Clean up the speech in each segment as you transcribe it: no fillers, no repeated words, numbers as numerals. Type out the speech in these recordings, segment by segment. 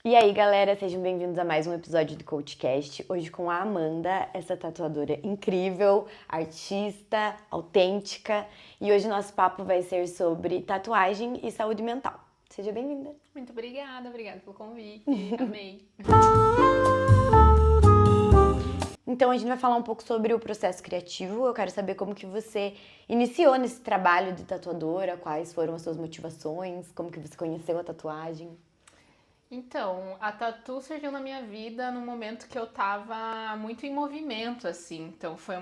E aí, galera, sejam bem-vindos a mais um episódio do CoachCast. Hoje com a Amanda, essa tatuadora incrível, artista, autêntica. E hoje nosso papo vai ser sobre tatuagem e saúde mental. Seja bem-vinda. Muito obrigada pelo convite, amei. Então, a gente vai falar um pouco sobre o processo criativo. Eu quero saber como que você iniciou nesse trabalho de tatuadora, quais foram as suas motivações, como que você conheceu a tatuagem. Então, a tatu surgiu na minha vida no momento que eu tava muito em movimento, assim. Então, foi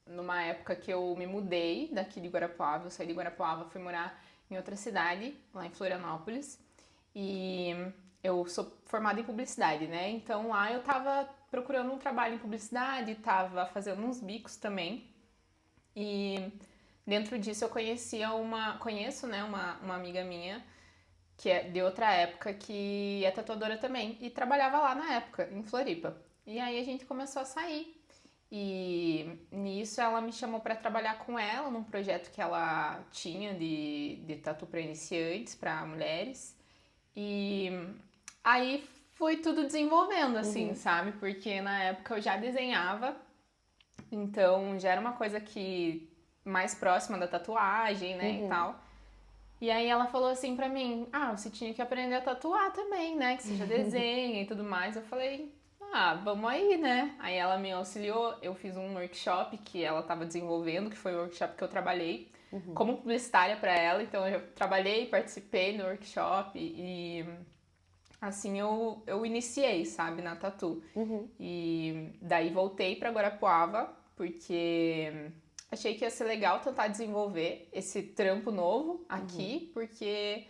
numa época que eu me mudei daqui de Guarapuava. Eu saí de Guarapuava, fui morar em outra cidade, lá em Florianópolis. E eu sou formada em publicidade, né? Então, lá eu tava procurando um trabalho em publicidade, tava fazendo uns bicos também. E dentro disso eu conheço, né, uma amiga minha que é de outra época, que é tatuadora também, e trabalhava lá na época, em Floripa. E aí a gente começou a sair. E nisso ela me chamou para trabalhar com ela num projeto que ela tinha de tatu para iniciantes, para mulheres. E aí foi tudo desenvolvendo, assim, sabe? Porque na época eu já desenhava, então já era uma coisa que mais próxima da tatuagem, né, e tal. E aí ela falou assim pra mim, você tinha que aprender a tatuar também, né? Que você já desenha e tudo mais. Eu falei, vamos aí, né? Aí ela me auxiliou, eu fiz um workshop que ela tava desenvolvendo, que foi o workshop que eu trabalhei como publicitária pra ela. Então eu trabalhei, participei no workshop e assim eu iniciei, sabe, na tatu. E daí voltei pra Guarapuava, porque achei que ia ser legal tentar desenvolver esse trampo novo aqui, porque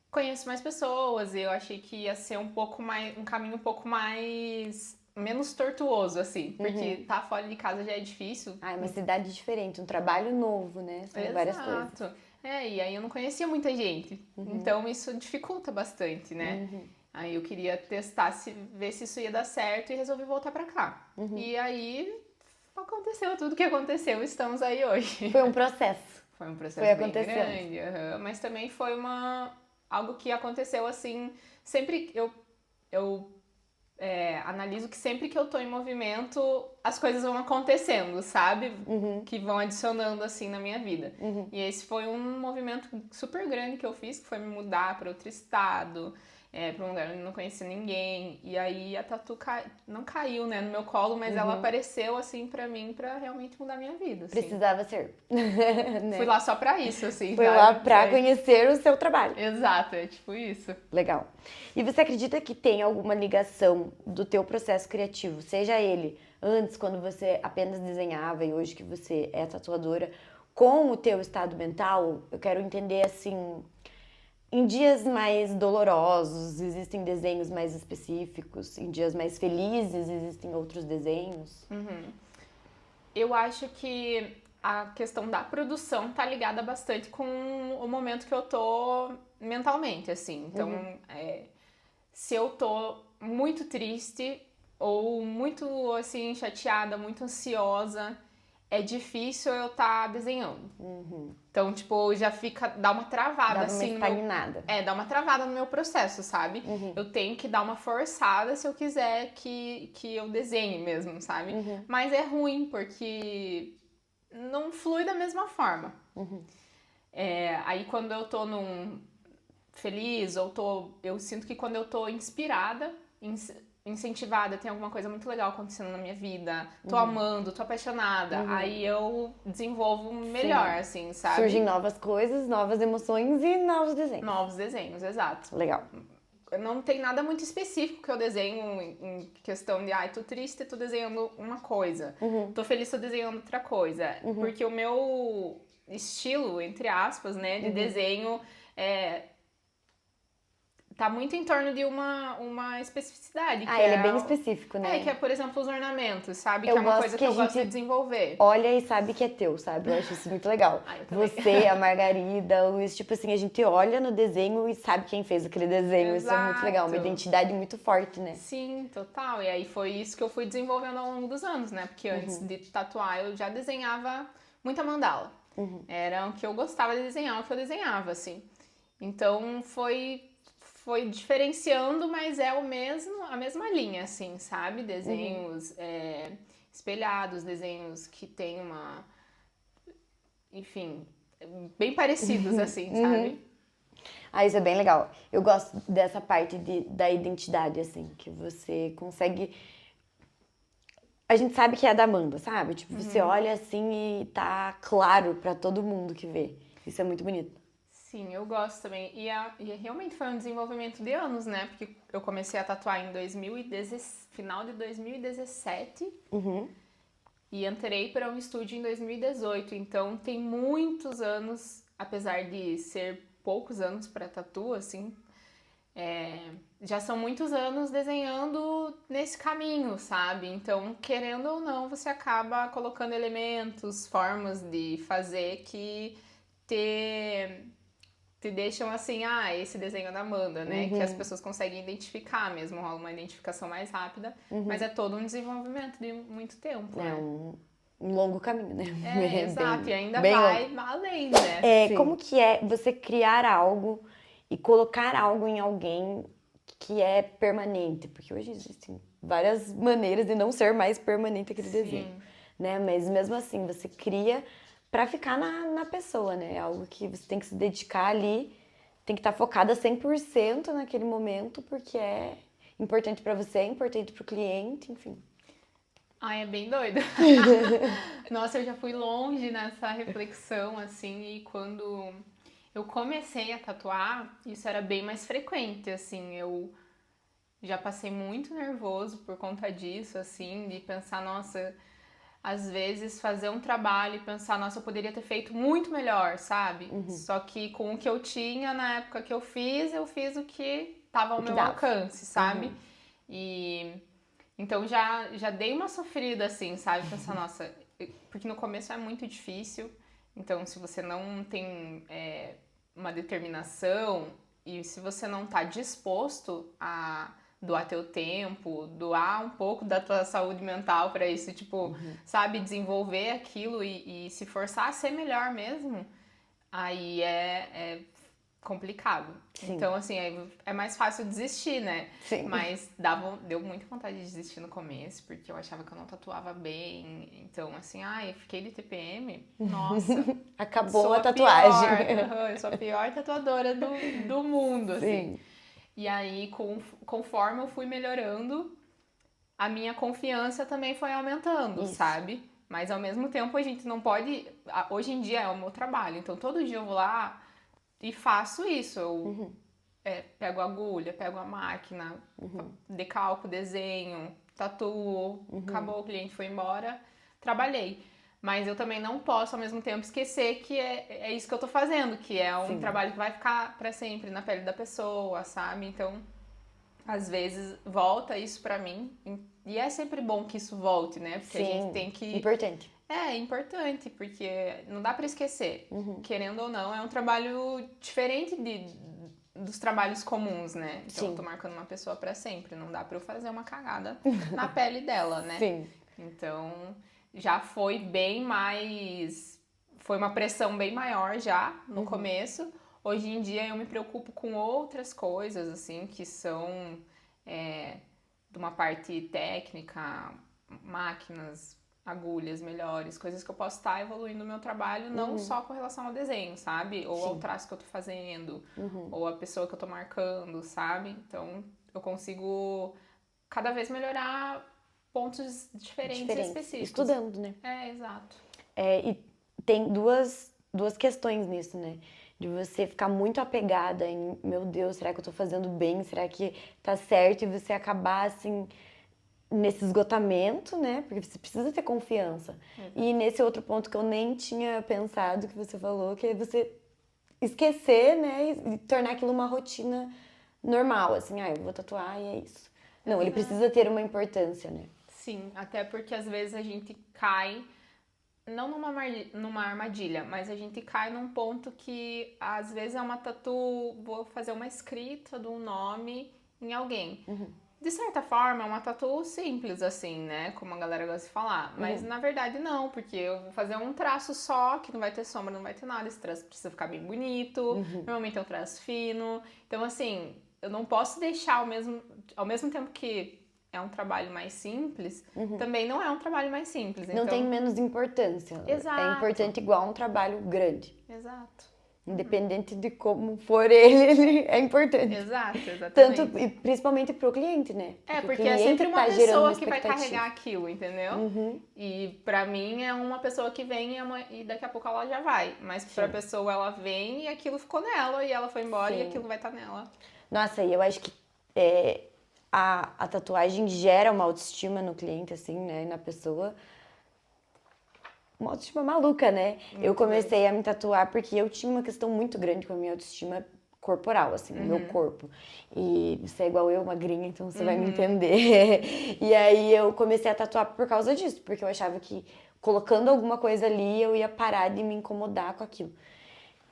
conheço mais pessoas e eu achei que ia ser um caminho um pouco mais menos tortuoso, assim, porque tá fora de casa já é difícil. Ah, é uma cidade diferente, um trabalho novo, né? São várias coisas. Exato. E aí eu não conhecia muita gente. Então isso dificulta bastante, né? Aí eu queria testar, ver se isso ia dar certo e resolvi voltar pra cá. E aí aconteceu tudo que aconteceu, estamos aí hoje. Foi um processo. Foi um Foi processo bem acontecendo. grande, mas também foi algo que aconteceu assim, sempre eu analiso que sempre que eu tô em movimento, as coisas vão acontecendo, sabe? Que vão adicionando assim na minha vida. E esse foi um movimento super grande que eu fiz, que foi me mudar para outro estado, para um lugar onde eu não conhecia ninguém. E aí a tatu não caiu, né, no meu colo, mas ela apareceu assim pra mim pra realmente mudar minha vida. Assim. Precisava ser. Né? Fui lá só pra isso, assim. Foi sabe? lá pra conhecer o seu trabalho. Exato, é tipo isso. Legal. E você acredita que tem alguma ligação do teu processo criativo, seja ele antes, quando você apenas desenhava e hoje que você é tatuadora, com o teu estado mental? Eu quero entender assim, em dias mais dolorosos existem desenhos mais específicos, em dias mais felizes existem outros desenhos. Eu acho que a questão da produção tá ligada bastante com o momento que eu tô mentalmente, assim. Então, se eu tô muito triste ou muito, assim, chateada, muito ansiosa, é difícil eu estar desenhando. Então, tipo, dá uma travada, Dava uma assim, estagnada. dá uma travada no meu processo, sabe? Eu tenho que dar uma forçada se eu quiser que eu desenhe mesmo, sabe? Mas é ruim, porque não flui da mesma forma. Aí quando eu tô feliz, eu sinto que quando eu tô inspirada, incentivada, tem alguma coisa muito legal acontecendo na minha vida, tô amando, tô apaixonada, aí eu desenvolvo melhor, assim, sabe? Surgem novas coisas, novas emoções e novos desenhos. Novos desenhos, exato. Legal. Não tem nada muito específico que eu desenho em questão de, tô triste, tô desenhando uma coisa. Tô feliz, tô desenhando outra coisa. Porque o meu estilo, entre aspas, né, de desenho tá muito em torno de uma especificidade. Ele é bem específico, né? Que é, por exemplo, os ornamentos, sabe? Eu que é uma gosto coisa que que a eu gosto gente de desenvolver. Olha e sabe que é teu, sabe? Eu acho isso muito legal. Eu também. Você, a Margarida, o Luiz, tipo assim, a gente olha no desenho e sabe quem fez aquele desenho. Isso é muito legal, uma Exato. identidade muito forte, né? Sim, total. E aí foi isso que eu fui desenvolvendo ao longo dos anos, né? Porque antes de tatuar eu já desenhava muita mandala. Era o que eu gostava de desenhar, o que eu desenhava, assim. Então foi foi diferenciando, mas é a mesma linha, assim, sabe? Desenhos espelhados, desenhos que tem enfim, bem parecidos, assim, sabe? Ah, isso é bem legal. Eu gosto dessa parte da identidade, assim, que você consegue. A gente sabe que é da Amanda, sabe? Tipo, você olha assim e tá claro pra todo mundo que vê. Isso é muito bonito. Sim, eu gosto também. E realmente foi um desenvolvimento de anos, né? Porque eu comecei a tatuar em final de 2017 e entrei para um estúdio em 2018. Então tem muitos anos, apesar de ser poucos anos para tatu, assim, já são muitos anos desenhando nesse caminho, sabe? Então, querendo ou não, você acaba colocando elementos, formas de fazer que te deixam assim, esse desenho é da Amanda, né? Que as pessoas conseguem identificar mesmo, rola uma identificação mais rápida, mas é todo um desenvolvimento de muito tempo, É né? um longo caminho, né? Exato, e ainda bem vai longo. além, né? É, como que é você criar algo e colocar algo em alguém que é permanente? Porque hoje existem várias maneiras de não ser mais permanente aquele desenho, né? Mas mesmo assim, você cria pra ficar na pessoa, né? É algo que você tem que se dedicar ali, tem que estar focada 100% naquele momento, porque é importante pra você, é importante pro cliente, enfim. É bem doido. Nossa, eu já fui longe nessa reflexão, assim, e quando eu comecei a tatuar, isso era bem mais frequente, assim, eu já passei muito nervoso por conta disso, assim, de pensar, nossa, às vezes fazer um trabalho e pensar, nossa, eu poderia ter feito muito melhor, sabe? Só que com o que eu tinha na época que eu fiz o que estava ao O que meu dava. alcance, sabe? E então já dei uma sofrida assim, sabe? Pensar, nossa, porque no começo é muito difícil. Então, se você não tem uma determinação e se você não tá disposto a doar teu tempo, doar um pouco da tua saúde mental pra isso, tipo, sabe, desenvolver aquilo e se forçar a ser melhor mesmo, aí é complicado. Sim. Então, assim, é mais fácil desistir, né? Sim. Mas deu muita vontade de desistir no começo, porque eu achava que eu não tatuava bem. Então, assim, eu fiquei de TPM. Nossa. Acabou sou a tatuagem. Eu sou a pior tatuadora do mundo, assim. Sim. E aí, conforme eu fui melhorando, a minha confiança também foi aumentando, Isso. sabe? Mas ao mesmo tempo a gente não pode. Hoje em dia é o meu trabalho, então todo dia eu vou lá e faço isso. Eu pego a agulha, pego a máquina, decalco, desenho, tatuo, acabou, o cliente foi embora, trabalhei. Mas eu também não posso ao mesmo tempo esquecer que é isso que eu tô fazendo, que é um trabalho que vai ficar pra sempre na pele da pessoa, sabe? Então, às vezes volta isso pra mim e é sempre bom que isso volte, né? Porque a gente tem que Importante. é importante, porque não dá pra esquecer. Querendo ou não, é um trabalho diferente dos trabalhos comuns, né? Então eu tô marcando uma pessoa pra sempre, não dá pra eu fazer uma cagada na pele dela, né? Sim. Então já foi bem mais. Foi uma pressão bem maior já no começo. Hoje em dia eu me preocupo com outras coisas, assim, que são de uma parte técnica, máquinas, agulhas melhores, coisas que eu posso estar evoluindo no meu trabalho, não só com relação ao desenho, sabe? Ou ao traço que eu tô fazendo, ou a pessoa que eu tô marcando, sabe? Então eu consigo cada vez melhorar pontos diferentes e específicos. Estudando, né? Exato. E tem duas questões nisso, né? De você ficar muito apegada em, meu Deus, será que eu tô fazendo bem? Será que tá certo? E você acabar, assim, nesse esgotamento, né? Porque você precisa ter confiança. E nesse outro ponto que eu nem tinha pensado, que você falou, que é você esquecer, né? E tornar aquilo uma rotina normal, assim, eu vou tatuar e é isso. Não, ele precisa ter uma importância, né? Sim, até porque às vezes a gente cai, não numa armadilha, mas a gente cai num ponto que às vezes é uma tatu, vou fazer uma escrita de um nome em alguém. De certa forma, é uma tatu simples, assim, né? Como a galera gosta de falar. Mas na verdade não, porque eu vou fazer um traço só, que não vai ter sombra, não vai ter nada. Esse traço precisa ficar bem bonito. Normalmente é um traço fino. Então, assim, eu não posso deixar ao mesmo tempo que é um trabalho mais simples, também não é um trabalho mais simples. Não Então, tem menos importância. Exato. É importante igual um trabalho grande. exato. Independente de como for ele é importante. Exato, exatamente. Tanto, e principalmente pro cliente, né? Porque o é cliente sempre uma tá gerando pessoa uma que vai expectativa. carregar aquilo, entendeu? E pra mim é uma pessoa que vem e daqui a pouco ela já vai. Mas pra pessoa ela vem e aquilo ficou nela e ela foi embora e Sim. aquilo vai estar nela. Nossa, e eu acho que a tatuagem gera uma autoestima no cliente, assim, né? Na pessoa. Uma autoestima maluca, né? Eu comecei a me tatuar porque eu tinha uma questão muito grande com a minha autoestima corporal, assim, no meu corpo. E você é igual eu, magrinha, então você vai me entender. E aí eu comecei a tatuar por causa disso, porque eu achava que colocando alguma coisa ali eu ia parar de me incomodar com aquilo.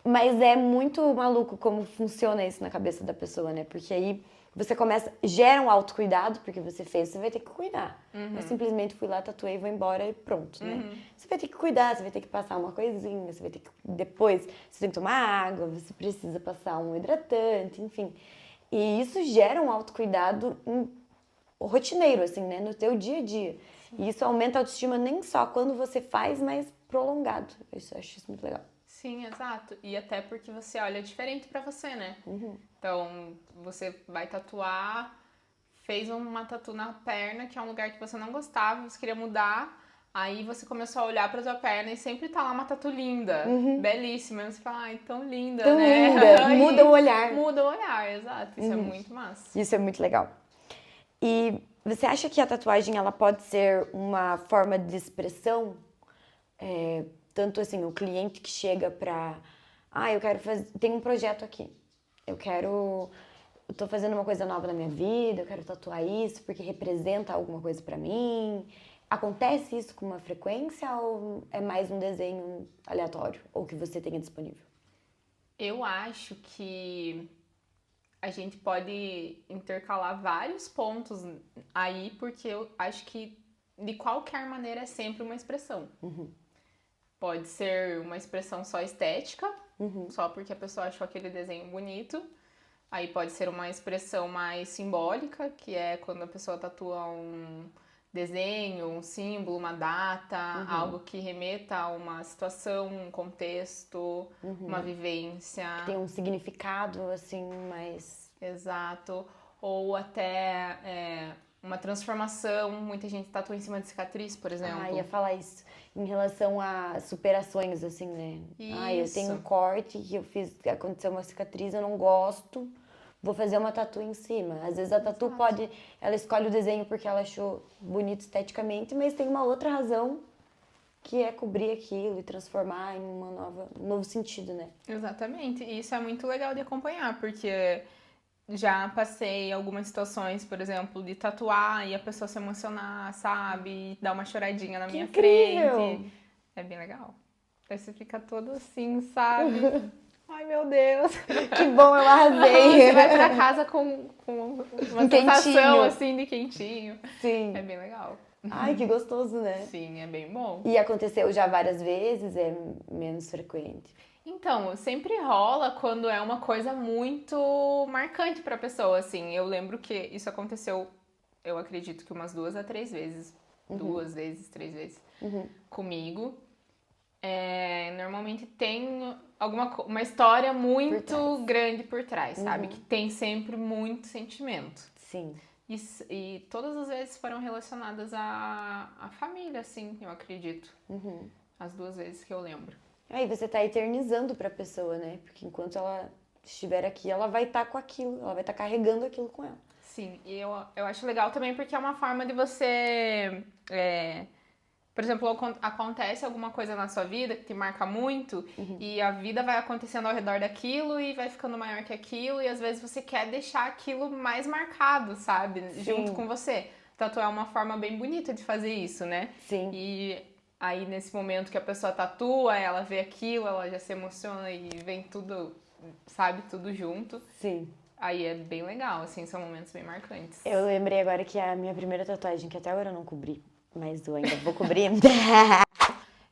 Mas é muito maluco como funciona isso na cabeça da pessoa, né? Porque aí você gera um autocuidado, porque você fez, você vai ter que cuidar. Não é simplesmente fui lá, tatuei, vou embora e pronto, né? Você vai ter que cuidar, você vai ter que passar uma coisinha, você vai ter que, depois, você tem que tomar água, você precisa passar um hidratante, enfim. E isso gera um autocuidado rotineiro, assim, né? No teu dia a dia. E isso aumenta a autoestima nem só quando você faz, mas prolongado. Eu acho isso muito legal. Sim, exato. E até porque você olha diferente pra você, né? Então, você vai tatuar, fez uma tatu na perna, que é um lugar que você não gostava, você queria mudar, aí você começou a olhar pra sua perna e sempre tá lá uma tatu linda, belíssima. E você fala, ai, tão linda, Tão né? linda, muda o olhar. Muda o olhar, exato. Isso é muito massa. Isso é muito legal. E você acha que a tatuagem ela pode ser uma forma de expressão? Tanto assim, o cliente que chega pra... eu quero fazer... Tem um projeto aqui. Eu tô fazendo uma coisa nova na minha vida, eu quero tatuar isso porque representa alguma coisa pra mim. Acontece isso com uma frequência ou é mais um desenho aleatório? Ou que você tenha disponível? Eu acho que a gente pode intercalar vários pontos aí, porque eu acho que de qualquer maneira é sempre uma expressão. Pode ser uma expressão só estética, só porque a pessoa achou aquele desenho bonito. Aí pode ser uma expressão mais simbólica, que é quando a pessoa tatua um desenho, um símbolo, uma data, algo que remeta a uma situação, um contexto, uma vivência. Tem um significado, assim, mais... Exato. Ou até uma transformação. Muita gente tatua em cima de cicatriz, por exemplo. Ia falar isso. Em relação a superações, assim, né? Eu tenho um corte que eu fiz, aconteceu uma cicatriz, eu não gosto, vou fazer uma tatu em cima. Às vezes a tatu ela escolhe o desenho porque ela achou bonito esteticamente, mas tem uma outra razão que é cobrir aquilo e transformar em um novo sentido, né? Exatamente. E isso é muito legal de acompanhar, porque já passei algumas situações, por exemplo, de tatuar e a pessoa se emocionar, sabe? E dar uma choradinha na minha incrível! frente. É bem legal. Aí você fica todo assim, sabe? Ai, meu Deus. Que bom, eu arrasei! Você vai pra casa com uma sensação quentinho. assim de quentinho. Sim. É bem legal. Ai, que gostoso, né? Sim, é bem bom. E aconteceu já várias vezes, é menos frequente. Então, sempre rola quando é uma coisa muito marcante pra pessoa, assim. Eu lembro que isso aconteceu, eu acredito que umas 2 a 3 vezes. 2 vezes, 3 vezes comigo. Normalmente tem uma história muito grande por trás, sabe? Que tem sempre muito sentimento. Sim. E todas as vezes foram relacionadas à família, assim, eu acredito. As 2 vezes que eu lembro. Aí você tá eternizando pra pessoa, né? Porque enquanto ela estiver aqui, ela vai estar com aquilo, ela vai estar carregando aquilo com ela. Sim, e eu acho legal também porque é uma forma de você... por exemplo, acontece alguma coisa na sua vida que te marca muito e a vida vai acontecendo ao redor daquilo e vai ficando maior que aquilo e às vezes você quer deixar aquilo mais marcado, sabe? Sim. Junto com você. Tatuar é uma forma bem bonita de fazer isso, né? Sim. E aí nesse momento que a pessoa tatua, ela vê aquilo, ela já se emociona e vem tudo, sabe? Tudo junto. Sim. Aí é bem legal, assim, são momentos bem marcantes. Eu lembrei agora que a minha primeira tatuagem, que até agora eu não cobri, mas eu ainda vou cobrir.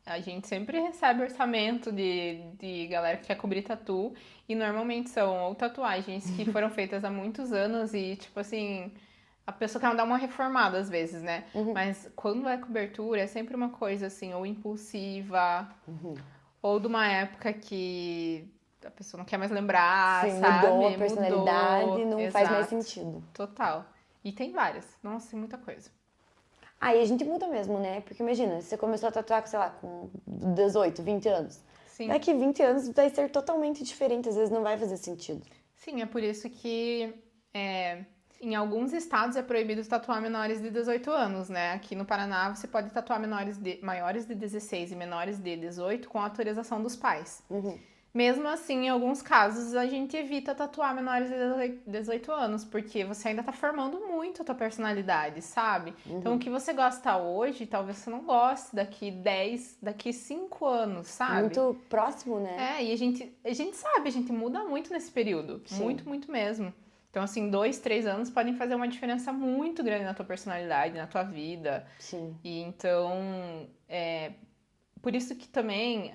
a gente sempre recebe orçamento de galera que quer cobrir tatu. E normalmente são ou tatuagens que foram feitas há muitos anos e, tipo assim, a pessoa quer dar uma reformada às vezes, né? Mas quando é cobertura, é sempre uma coisa assim, ou impulsiva, ou de uma época que a pessoa não quer mais lembrar, Sim, mudou a sabe? personalidade e Mudou. não faz mais Exato. sentido. Total. E tem várias. Nossa, tem muita coisa. Aí a gente muda mesmo, né? Porque imagina, você começou a tatuar, sei lá, com 18, 20 anos. Sim. Daqui 20 anos vai ser totalmente diferente, às vezes não vai fazer sentido. Sim, é por isso que em alguns estados é proibido tatuar menores de 18 anos, né? Aqui no Paraná você pode tatuar maiores de 16 e menores de 18 com autorização dos pais. Mesmo assim, em alguns casos, a gente evita tatuar menores de 18 anos, porque você ainda tá formando muito a tua personalidade, sabe? Então, o que você gosta hoje, talvez você não goste daqui 10, daqui 5 anos, sabe? Muito próximo, né? E a gente sabe, a gente muda muito nesse período. Sim. Muito, muito mesmo. Então, assim, 2, 3 anos podem fazer uma diferença muito grande na tua personalidade, na tua vida. Sim. E então, por isso que também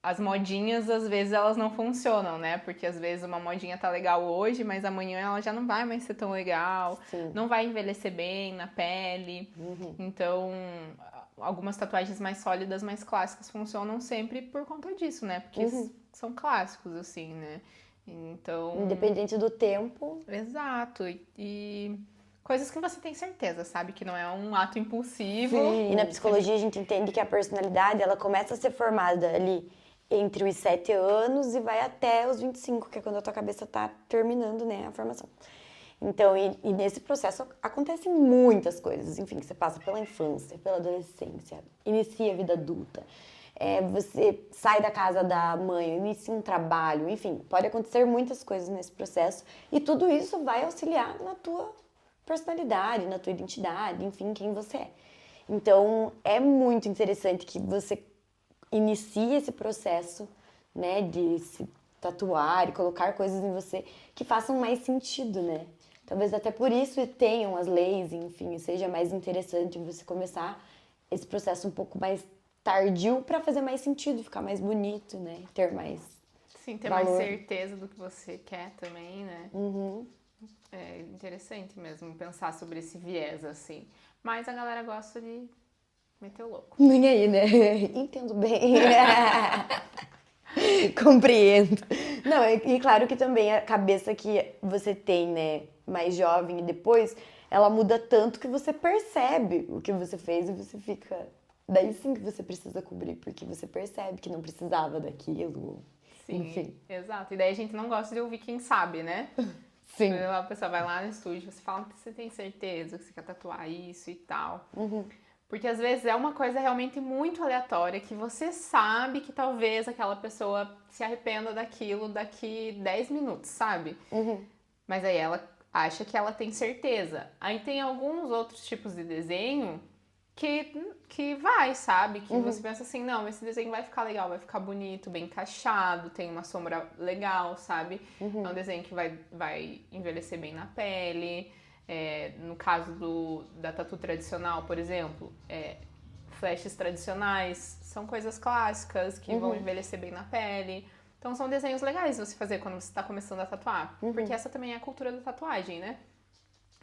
as modinhas, às vezes, elas não funcionam, né? Porque às vezes uma modinha tá legal hoje, mas amanhã ela já não vai mais ser tão legal, Sim. não vai envelhecer bem na pele. Então, algumas tatuagens mais sólidas, mais clássicas, funcionam sempre por conta disso, né? Porque são clássicos, assim, né? Então... Independente do tempo. Exato. E coisas que você tem certeza, sabe? Que não é um ato impulsivo. Sim. E na psicologia a gente entende que a personalidade, ela começa a ser formada ali entre os 7 anos e vai até os 25, que é quando a tua cabeça tá terminando, né, a formação. Então, e nesse processo acontecem muitas coisas. Enfim, você passa pela infância, pela adolescência, inicia a vida adulta. Você sai da casa da mãe, inicia um trabalho, enfim, pode acontecer muitas coisas nesse processo. E tudo isso vai auxiliar na tua personalidade, na tua identidade, enfim, quem você é. Então, é muito interessante que você inicie esse processo, né, de se tatuar e colocar coisas em você que façam mais sentido, né? Talvez até por isso tenham as leis, enfim, seja mais interessante você começar esse processo um pouco mais tardio para fazer mais sentido, ficar mais bonito, né? Ter mais Sim, ter valor. mais certeza do que você quer também, né? É interessante mesmo pensar sobre esse viés, assim. Mas a galera gosta de meter o louco. Nem aí, né? Entendo bem. Compreendo. Não, e claro que também a cabeça que você tem, né, mais jovem e depois, ela muda tanto que você percebe o que você fez e você fica... Daí sim que você precisa cobrir, porque você percebe que não precisava daquilo. Sim, enfim. exato. E daí a gente não gosta de ouvir quem sabe, né? Sim. A pessoa vai lá no estúdio, você fala que você tem certeza que você quer tatuar isso e tal. Porque às vezes é uma coisa realmente muito aleatória que você sabe que talvez aquela pessoa se arrependa daquilo daqui 10 minutos, sabe? Mas aí ela acha que ela tem certeza. Aí tem alguns outros tipos de desenho que vai, sabe? Que você pensa assim, não, esse desenho vai ficar legal, vai ficar bonito, bem encaixado, tem uma sombra legal, sabe? É um desenho que vai envelhecer bem na pele. No caso da tatu tradicional, por exemplo, flashes tradicionais são coisas clássicas que vão envelhecer bem na pele. Então são desenhos legais de você fazer quando você está começando a tatuar. Porque essa também é a cultura da tatuagem, né?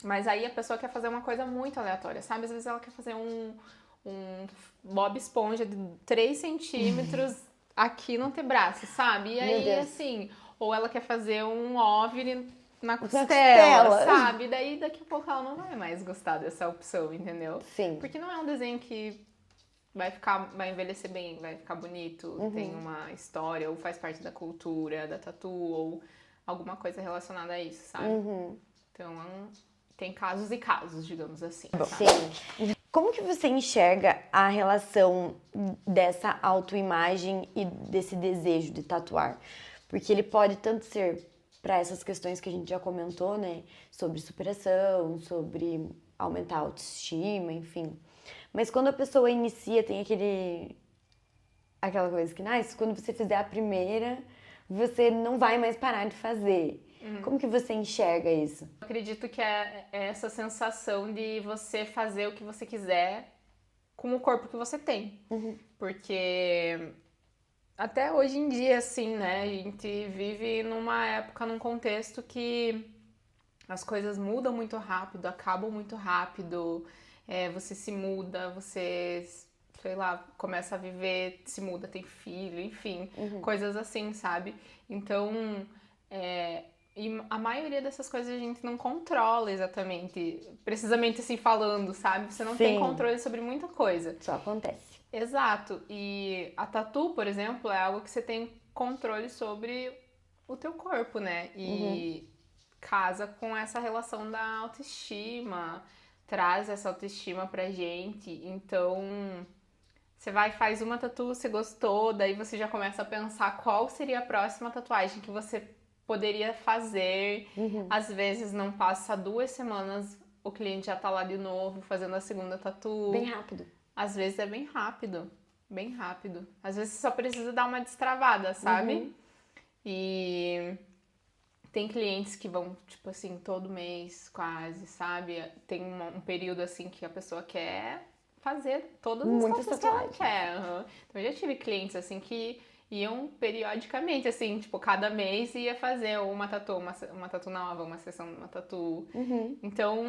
Mas aí a pessoa quer fazer uma coisa muito aleatória, sabe? Às vezes ela quer fazer um Bob Esponja de 3 centímetros aqui no antebraço, sabe? E aí, assim, ou ela quer fazer um OVNI na costela, sabe? Daí daqui a pouco ela não vai mais gostar dessa opção, entendeu? Sim. Porque não é um desenho que vai envelhecer bem, vai ficar bonito, tem uma história, ou faz parte da cultura, da tatu, ou alguma coisa relacionada a isso, sabe? Então, tem casos e casos, digamos assim. Sabe? Sim. Como que você enxerga a relação dessa autoimagem e desse desejo de tatuar? Porque ele pode tanto ser para essas questões que a gente já comentou, né? Sobre superação, sobre aumentar a autoestima, enfim. Mas quando a pessoa inicia, tem aquela coisa que, quando você fizer a primeira, você não vai mais parar de fazer. Como que você enxerga isso? Eu acredito que é essa sensação de você fazer o que você quiser com o corpo que você tem. Uhum. Porque até hoje em dia, assim, né? A gente vive numa época, num contexto que as coisas mudam muito rápido, acabam muito rápido. Você se muda, você, sei lá, começa a viver, se muda, tem filho, enfim, coisas assim, sabe? Então, e a maioria dessas coisas a gente não controla exatamente, precisamente assim falando, sabe? Você não tem Sim. controle sobre muita coisa. Só acontece. Exato. E a tatu, por exemplo, é algo que você tem controle sobre o teu corpo, né? E casa com essa relação da autoestima, traz essa autoestima pra gente. Então, você vai e faz uma tatu, você gostou, daí você já começa a pensar qual seria a próxima tatuagem que você poderia fazer. Às vezes não passa 2 semanas, o cliente já tá lá de novo fazendo a segunda tatu. Bem rápido. Às vezes é bem rápido, bem rápido. Às vezes você só precisa dar uma destravada, sabe? E tem clientes que vão, tipo assim, todo mês quase, sabe? Tem um período assim que a pessoa quer fazer todas as Muitas tatuagens que ela tatuagens. quer. Então eu já tive clientes assim que iam periodicamente, assim, tipo, cada mês ia fazer uma tatu nova, uma sessão de uma tatu. Então,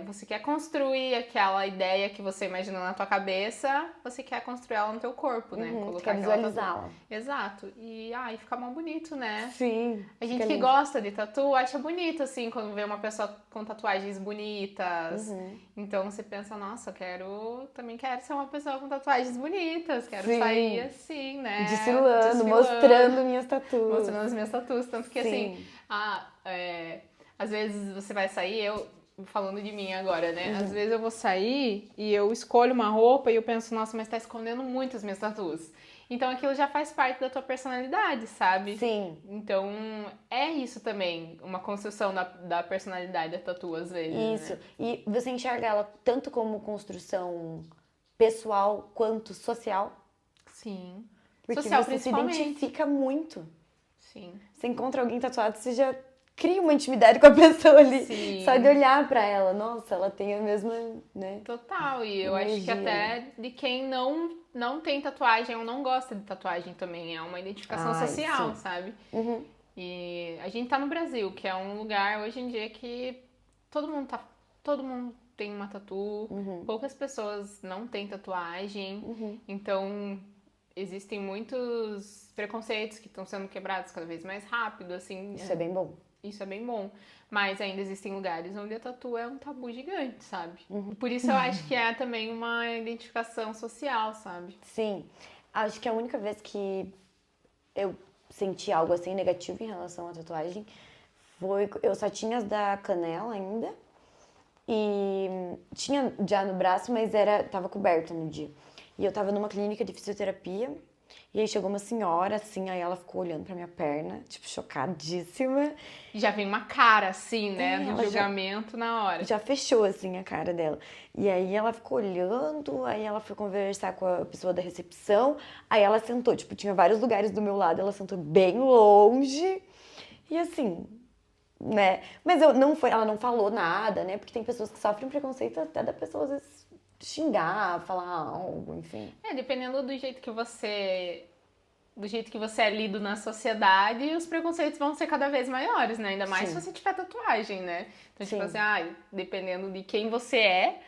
você quer construir aquela ideia que você imaginou na tua cabeça, você quer construir ela no teu corpo, né? Você quer aquela visualizá-la. tatu. Exato. E, fica mal bonito, né? Sim. A gente fica que lindo. gosta de tatu acha bonito, assim, quando vê uma pessoa com tatuagens bonitas. Então você pensa, nossa, também quero ser uma pessoa com tatuagens bonitas, quero Sim. sair assim, né? Desfilando, mostrando minhas tatuas. Mostrando as minhas tatuas. Tanto que Sim. assim, às vezes você vai sair, falando de mim agora, né? Às vezes eu vou sair e eu escolho uma roupa e eu penso, nossa, mas tá escondendo muito as minhas tatuas. Então aquilo já faz parte da tua personalidade, sabe? Sim. Então é isso também, uma construção da personalidade da tatu, às vezes. Isso. Né? E você enxerga ela tanto como construção pessoal quanto social? Sim. Porque Social, você se principalmente. identifica muito. Sim. Você encontra alguém tatuado, você já cria uma intimidade com a pessoa ali. Sim. Só de olhar pra ela. Nossa, ela tem a mesma, né? Total. E eu acho que energia, até de quem não tem tatuagem ou não gosta de tatuagem também. É uma identificação social, sim. sabe? E a gente tá no Brasil, que é um lugar hoje em dia que todo mundo tem uma tatu, poucas pessoas não têm tatuagem, então existem muitos preconceitos que estão sendo quebrados cada vez mais rápido, assim. Isso é bem bom. Isso é bem bom. Mas ainda existem lugares onde a tatu é um tabu gigante, sabe? Por isso eu acho que é também uma identificação social, sabe? Sim. Acho que a única vez que eu senti algo assim negativo em relação à tatuagem foi... Eu só tinha as da canela ainda. E tinha já no braço, mas tava coberta no dia. E eu tava numa clínica de fisioterapia. E aí chegou uma senhora, assim, aí ela ficou olhando pra minha perna, tipo, chocadíssima. Já vem uma cara, assim, né? Do ela julgamento na hora. Já fechou, assim, a cara dela. E aí ela ficou olhando, aí ela foi conversar com a pessoa da recepção. Aí ela sentou, tipo, tinha vários lugares do meu lado, ela sentou bem longe. E assim, né? Mas ela não falou nada, né? Porque tem pessoas que sofrem preconceito até da pessoa, às vezes, xingar, falar algo, enfim. Dependendo do jeito que você é lido na sociedade, os preconceitos vão ser cada vez maiores, né? Ainda mais se você tiver tatuagem, né? Então, tipo assim, dependendo de quem você é,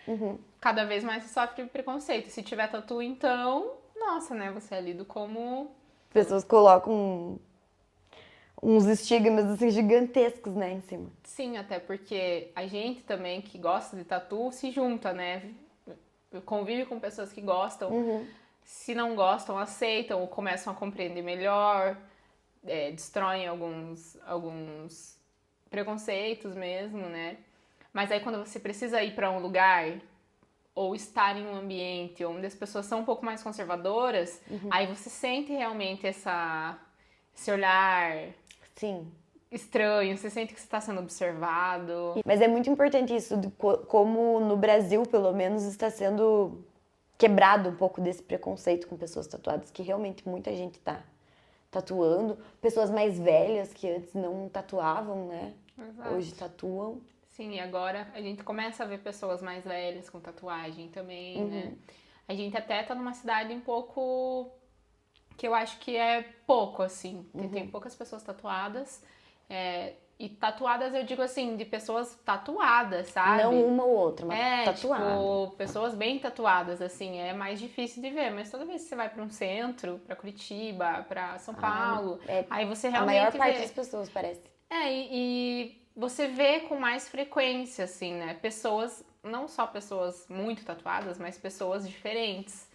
cada vez mais você sofre preconceito. Se tiver tatu, então, nossa, né? Você é lido como... Pessoas colocam uns estigmas, assim, gigantescos, né, em cima. Sim, até porque a gente também, que gosta de tatu, se junta, né? Convive com pessoas que gostam. Se não gostam, aceitam ou começam a compreender melhor, destroem alguns preconceitos mesmo, né? Mas aí quando você precisa ir para um lugar ou estar em um ambiente onde as pessoas são um pouco mais conservadoras, aí você sente realmente esse olhar Sim. estranho, você sente que você está sendo observado. Mas é muito importante isso, como no Brasil, pelo menos, está sendo quebrado um pouco desse preconceito com pessoas tatuadas, que realmente muita gente tá tatuando. Pessoas mais velhas que antes não tatuavam, né? Exato. Hoje tatuam. Sim, e agora a gente começa a ver pessoas mais velhas com tatuagem também, né? A gente até tá numa cidade um pouco que eu acho que é pouco, assim. Tem poucas pessoas tatuadas. E tatuadas eu digo assim, de pessoas tatuadas, sabe? Não uma ou outra, mas tatuada. Tipo, pessoas bem tatuadas, assim, é mais difícil de ver. Mas toda vez que você vai pra um centro, pra Curitiba, pra São Paulo, aí você A realmente maior parte vê. das pessoas, parece. E você vê com mais frequência, assim, né? Pessoas, não só pessoas muito tatuadas, mas pessoas diferentes.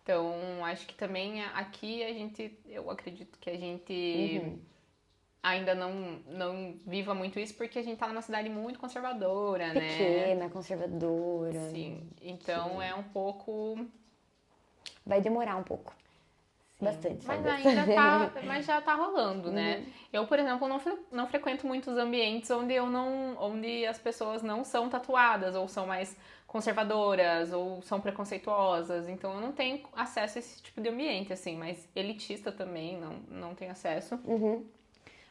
Então, acho que também aqui eu acredito que a gente ainda não viva muito isso, porque a gente tá numa cidade muito conservadora, né? Pequena, conservadora. Sim, então é um pouco... Vai demorar um pouco. Sim. Bastante, Mas talvez. ainda tá, mas já tá rolando, né? Eu, por exemplo, não frequento muitos ambientes onde as pessoas não são tatuadas, ou são mais conservadoras, ou são preconceituosas. Então eu não tenho acesso a esse tipo de ambiente, assim, mas elitista também não tenho acesso.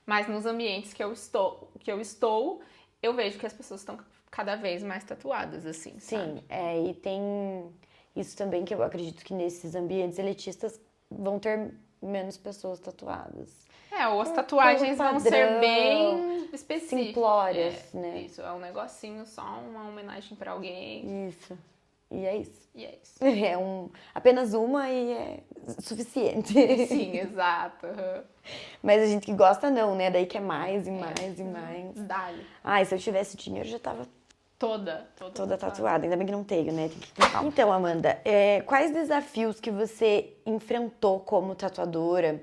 Mas nos ambientes que eu estou, eu vejo que as pessoas estão cada vez mais tatuadas, assim, sabe? Sim, e tem isso também que eu acredito que nesses ambientes elitistas vão ter menos pessoas tatuadas. Ou as tatuagens Pelo vão ser padrão, bem específicas. simplórias, né? Isso, é um negocinho, só uma homenagem pra alguém. Isso. E é isso. E é isso. É apenas uma e é suficiente. Sim, exato. Mas a gente que gosta não, né? Daí quer mais e mais e mais. Dá-lhe. Ai, se eu tivesse dinheiro, eu já tava Toda tatuada. Ainda bem que não tenho, né? Tem que ir com calma. Então, Amanda, quais desafios que você enfrentou como tatuadora?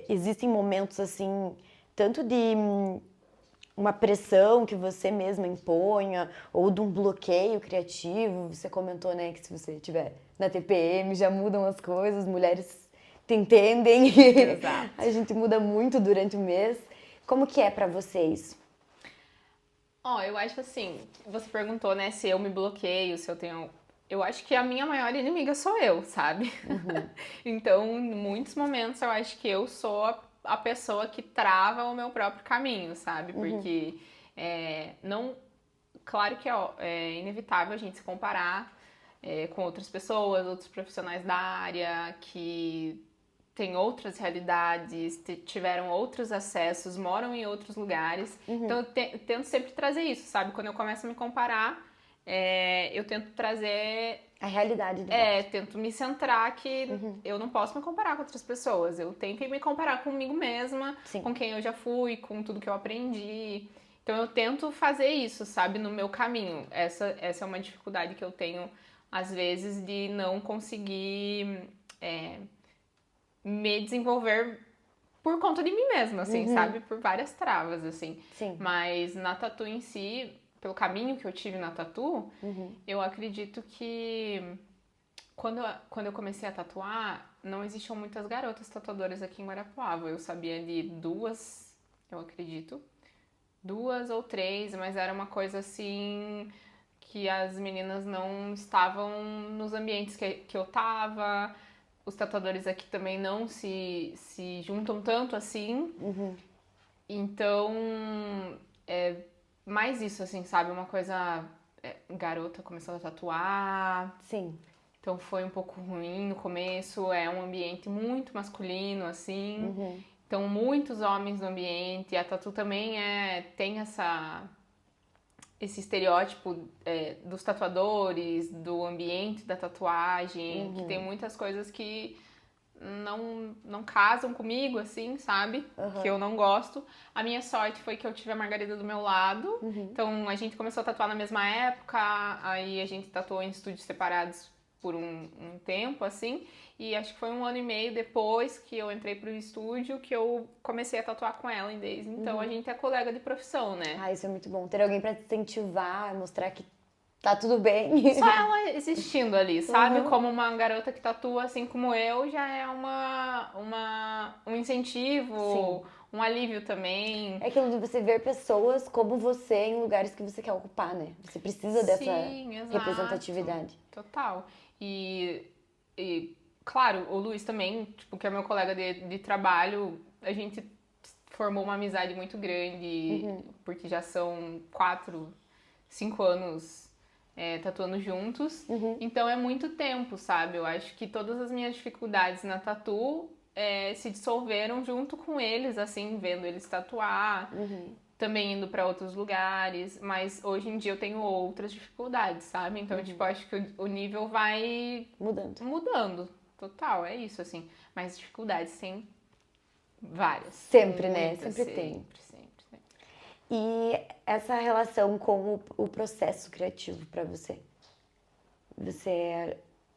Existem momentos, assim, tanto de uma pressão que você mesma imponha, ou de um bloqueio criativo. Você comentou, né, que se você estiver na TPM já mudam as coisas, mulheres te entendem. Exato. A gente muda muito durante o mês. Como que é pra vocês? Eu acho assim, você perguntou, né, se eu me bloqueio, se eu tenho... Eu acho que a minha maior inimiga sou eu, sabe? Então, em muitos momentos, eu acho que eu sou a pessoa que trava o meu próprio caminho, sabe? Porque não... Claro que é inevitável a gente se comparar com outras pessoas, outros profissionais da área que têm outras realidades, tiveram outros acessos, moram em outros lugares. Então, eu tento sempre trazer isso, sabe? Quando eu começo a me comparar, eu tento trazer... A realidade do tento me centrar que eu não posso me comparar com outras pessoas. Eu tenho que me comparar comigo mesma, Sim. com quem eu já fui, com tudo que eu aprendi. Então eu tento fazer isso, sabe, no meu caminho. Essa é uma dificuldade que eu tenho, às vezes, de não conseguir me desenvolver por conta de mim mesma, assim, sabe? Por várias travas, assim. Sim. Mas na tatu em si, pelo caminho que eu tive na tatu, eu acredito que quando eu comecei a tatuar, não existiam muitas garotas tatuadoras aqui em Guarapuava. Eu sabia de duas, eu acredito. 2 ou 3, mas era uma coisa assim que as meninas não estavam nos ambientes que eu tava. Os tatuadores aqui também não se juntam tanto assim. Então, é mais isso, assim, sabe? Uma coisa... garota começando a tatuar. Sim. Então foi um pouco ruim no começo. É um ambiente muito masculino, assim. Então, muitos homens no ambiente. A tatu também tem esse estereótipo dos tatuadores, do ambiente da tatuagem, que tem muitas coisas que não casam comigo, assim, sabe? Que eu não gosto. A minha sorte foi que eu tive a Margarida do meu lado. Então, a gente começou a tatuar na mesma época. Aí, a gente tatuou em estúdios separados por um tempo, assim. E acho que foi 1 ano e meio depois que eu entrei pro estúdio que eu comecei a tatuar com ela em desde. Então, a gente é colega de profissão, né? Isso é muito bom. Ter alguém pra te incentivar, mostrar que tá tudo bem. Só ela existindo ali, sabe? Como uma garota que tatua assim como eu, já é um incentivo, Sim. um alívio também. É aquilo de você ver pessoas como você em lugares que você quer ocupar, né? Você precisa dessa Exato. representatividade. Total. E claro, o Luiz também, tipo, que é meu colega de trabalho, a gente formou uma amizade muito grande, porque já são 4, 5 anos tatuando juntos. Uhum. Então é muito tempo, sabe? Eu acho que todas as minhas dificuldades na tatu se dissolveram junto com eles, assim, vendo eles tatuar, também indo pra outros lugares. Mas hoje em dia eu tenho outras dificuldades, sabe? Então, tipo, acho que o nível vai mudando. Total, é isso, assim. Mas dificuldades tem várias. Sempre, né? Muitas, Sempre tem. sempre. E essa relação com o processo criativo pra você?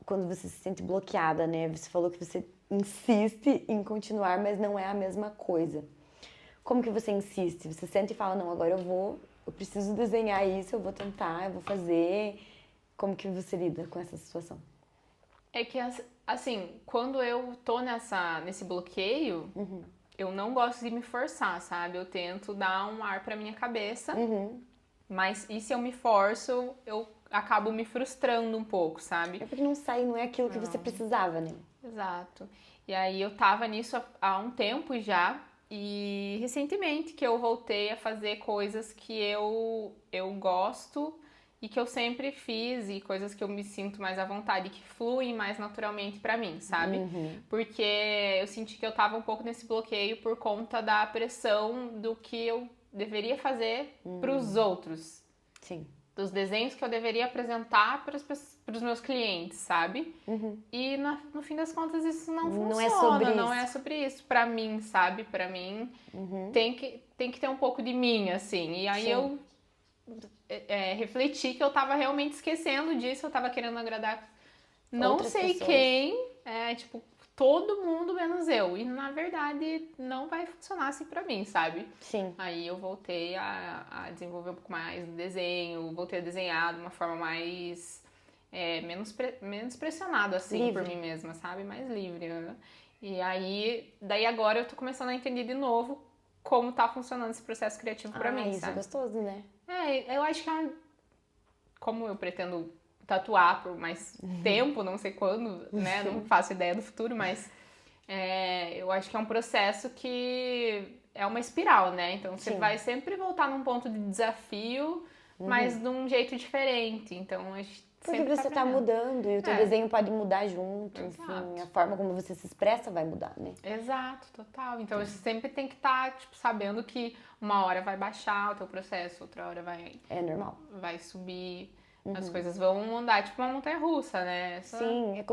Quando você se sente bloqueada, né? Você falou que você insiste em continuar, mas não é a mesma coisa. Como que você insiste? Você sente e fala, não, agora eu preciso desenhar isso, eu vou tentar, eu vou fazer. Como que você lida com essa situação? É que, assim, quando eu tô nesse bloqueio, eu não gosto de me forçar, sabe? Eu tento dar um ar pra minha cabeça, mas e se eu me forço, eu acabo me frustrando um pouco, sabe? É porque não sai, não é aquilo que você precisava, né? Exato. E aí eu tava nisso há um tempo já, e recentemente que eu voltei a fazer coisas que eu gosto e que eu sempre fiz, e coisas que eu me sinto mais à vontade, que fluem mais naturalmente pra mim, sabe? Porque eu senti que eu tava um pouco nesse bloqueio por conta da pressão do que eu deveria fazer pros outros. Sim. Dos desenhos que eu deveria apresentar para os meus clientes, sabe? E no fim das contas isso não funciona, não é sobre é sobre isso pra mim, sabe? Pra mim tem que ter um pouco de mim, assim. E aí eu refleti que eu tava realmente esquecendo disso, eu tava querendo agradar não Outras sei pessoas. quem, tipo, todo mundo menos eu. E na verdade não vai funcionar assim pra mim, sabe? Sim. Aí eu voltei a desenvolver um pouco mais do desenho, voltei a desenhar de uma forma mais menos pressionada assim Livre. por mim mesma, sabe? Mais livre. Né? E aí, daí agora eu tô começando a entender de novo como tá funcionando esse processo criativo pra mim, Isso sabe? é gostoso, né? Eu acho que como eu pretendo tatuar por mais tempo, não sei quando, né? Não faço ideia do futuro, mas eu acho que é um processo que é uma espiral, né? Então você vai sempre voltar num ponto de desafio, mas de um jeito diferente. Então a gente Porque sempre você tá aprendendo. mudando e o teu desenho pode mudar junto, enfim, Exato. a forma como você se expressa vai mudar, né? Exato, total. Então você sempre tem que estar, tipo, sabendo que uma hora vai baixar o teu processo, outra hora É normal. vai subir. As coisas vão andar tipo uma montanha-russa, né? Sim,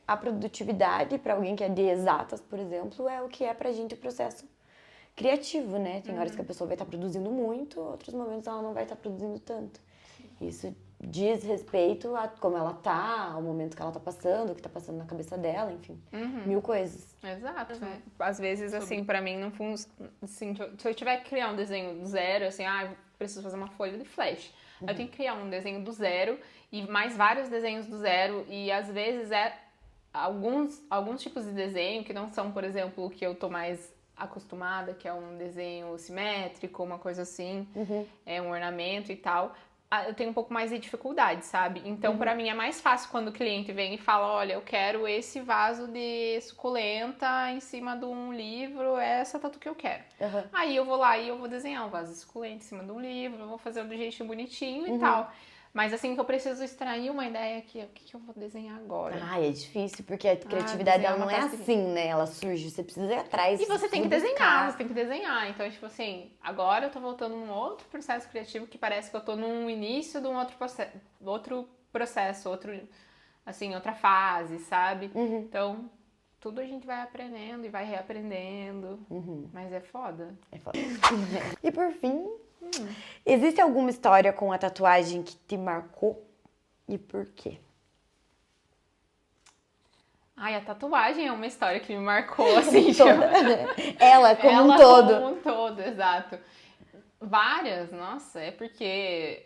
a produtividade para alguém que é de exatas, por exemplo, é o que é pra gente o processo criativo, né? Tem horas que a pessoa vai estar produzindo muito, outros momentos ela não vai estar produzindo tanto. Isso diz respeito a como ela tá, ao momento que ela tá passando, o que tá passando na cabeça dela, enfim, mil coisas. Exato. Às vezes, assim, pra mim não funciona. Assim, se eu tiver que criar um desenho do zero, assim, eu preciso fazer uma folha de flash. Eu tenho que criar um desenho do zero e mais vários desenhos do zero. E às vezes alguns tipos de desenho que não são, por exemplo, o que eu tô mais acostumada, que é um desenho simétrico, uma coisa assim, um ornamento e tal. Eu tenho um pouco mais de dificuldade, sabe? Então, pra mim é mais fácil quando o cliente vem e fala, olha, eu quero esse vaso de suculenta em cima de um livro, é essa tatu que eu quero. Aí eu vou lá e eu vou desenhar um vaso de suculenta em cima de um livro, eu vou fazer do jeitinho bonitinho e tal. Mas assim que eu preciso extrair uma ideia aqui, o que eu vou desenhar agora? É difícil, porque a criatividade desenhar ela uma não é taça de assim, né? Ela surge, você precisa ir atrás. E você tem que buscar. desenhar, você tem que desenhar. Então, tipo assim, agora eu tô voltando num outro processo criativo que parece que eu tô no início de um outro processo, outra fase, sabe? Então, tudo a gente vai aprendendo e vai reaprendendo. Mas é foda. É foda. E por fim, existe alguma história com a tatuagem que te marcou e por quê? Ai, a tatuagem é uma história que me marcou, assim, Ela como um todo. Como um todo, exato. Várias, nossa, é porque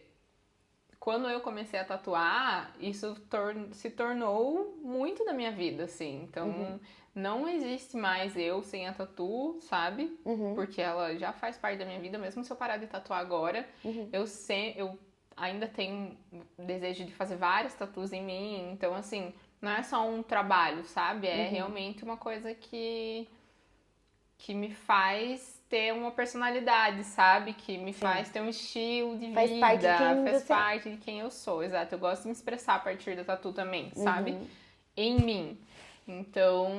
quando eu comecei a tatuar, isso se tornou muito da minha vida, assim. Então, não existe mais eu sem a tatu, sabe? Porque ela já faz parte da minha vida, mesmo se eu parar de tatuar agora. Eu ainda tenho desejo de fazer várias tatus em mim. Então, assim, não é só um trabalho, sabe? É realmente uma coisa que me faz ter uma personalidade, sabe? Que me faz ter um estilo de Faz vida, parte de quem faz você é. parte de quem eu sou, exato. Eu gosto de me expressar a partir da tatu também, sabe? Uhum. Em mim. Então,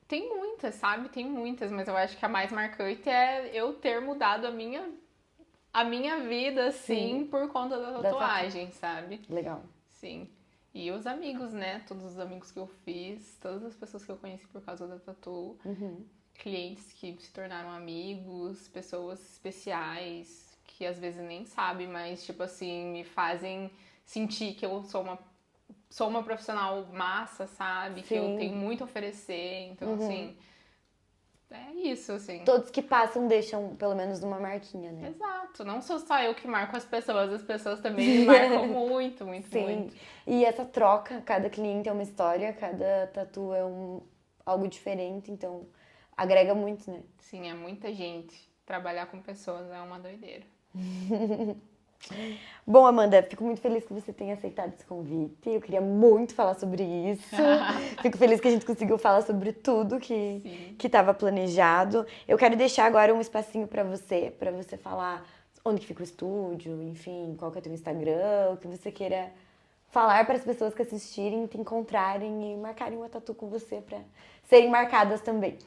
tem muitas, sabe? Tem muitas, mas eu acho que a mais marcante é eu ter mudado a minha vida, assim, Sim. por conta da Da tatuagem, sabe? Legal. Sim. E os amigos, né? Todos os amigos que eu fiz, todas as pessoas que eu conheci por causa da tatu, clientes que se tornaram amigos, pessoas especiais que às vezes nem sabem, mas tipo assim, me fazem sentir que eu sou uma profissional massa, sabe? Que eu Sim. tenho muito a oferecer. Então, assim, é isso, assim. Todos que passam deixam pelo menos uma marquinha, né? Exato. Não sou só eu que marco as pessoas também me marcam muito, muito, Sim. muito. E essa troca, cada cliente é uma história, cada tatu é algo diferente, então agrega muito, né? Sim, é muita gente. Trabalhar com pessoas é uma doideira. Bom, Amanda, fico muito feliz que você tenha aceitado esse convite. Eu queria muito falar sobre isso. Fico feliz que a gente conseguiu falar sobre tudo que estava planejado. Eu quero deixar agora um espacinho para você falar onde que fica o estúdio, enfim, qual que é o teu Instagram, o que você queira falar para as pessoas que assistirem, te encontrarem e marcarem uma tatu com você para serem marcadas também.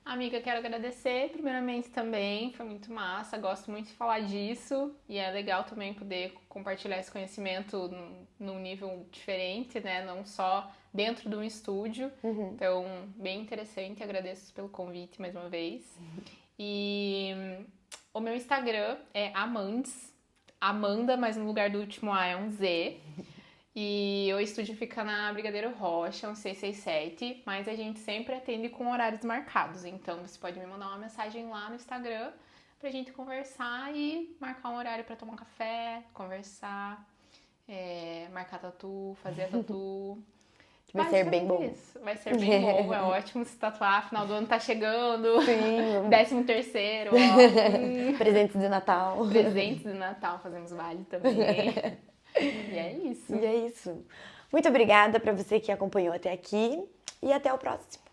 Amiga, quero agradecer primeiramente também, foi muito massa, gosto muito de falar disso e é legal também poder compartilhar esse conhecimento num nível diferente, né? Não só dentro de um estúdio. Então, bem interessante, agradeço pelo convite mais uma vez. E o meu Instagram é Amandes, Amanda, mas no lugar do último A é um Z. E o estúdio fica na Brigadeiro Rocha, 667, mas a gente sempre atende com horários marcados. Então você pode me mandar uma mensagem lá no Instagram pra gente conversar e marcar um horário pra tomar um café, conversar, marcar tatu, fazer tatu. Vai ser bem bom. Isso. Vai ser bem bom, é ótimo se tatuar, final do ano tá chegando. Sim. 13º, ó. Presentes de Natal. Presentes de Natal, fazemos vale também. E é isso. E é isso. Muito obrigada para você que acompanhou até aqui e até o próximo.